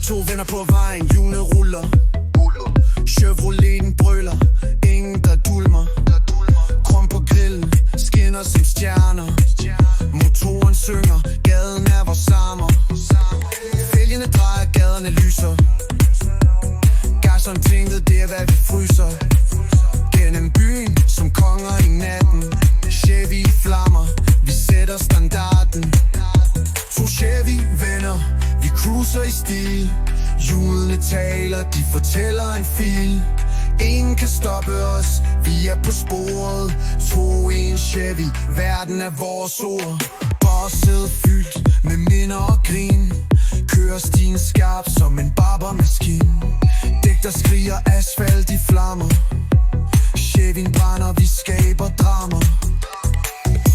To venner på vejen, hjulene ruller. Chevroleten brøler, ingen der dulmer. Krum på grillen, skinner som stjerner. Motoren synger, gaden er vores sammer. Fælgene drejer, gaderne lyser. Gasseren tænket, det er hvad vi fryser. Gennem byen, som konger i natten. Chevy i flammer, vi sætter standarden. To Chevy venner, vi cruiser i stil. Hjulene taler, de fortæller en fil. Ingen kan stoppe os, vi er på sporet. To i en Chevy, verden er vores ord. Bosset fyldt med minder og grin. Kører stien skarp som en barbermaskine. Digter skriger, asfalt i flammer. Chevyen brænder, vi skaber drama.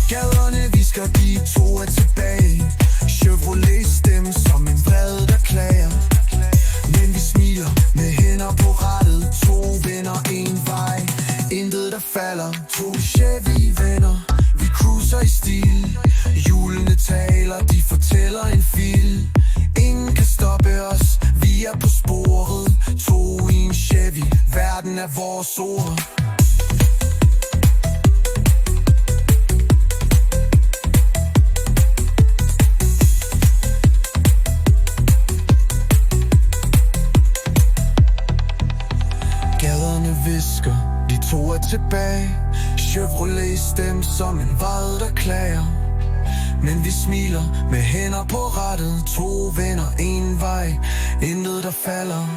Gaderne visker, de to er tilbage. Chevrolet stemme som en vrede, der klager. Men vi smiler med hænder på rattet. To venner, en vej, intet der falder. To Chevy venner, vi cruiser i stil. Hjulene taler, de fortæller en fil. Ingen kan stoppe os, vi er på sporet. To i en Chevy, verden er vores ord. Gaderne visker, de to er tilbage. Chevrolet stemme som en vrede, der klager. Men vi smiler med hænder på rattet. To venner, en vej, intet der falder.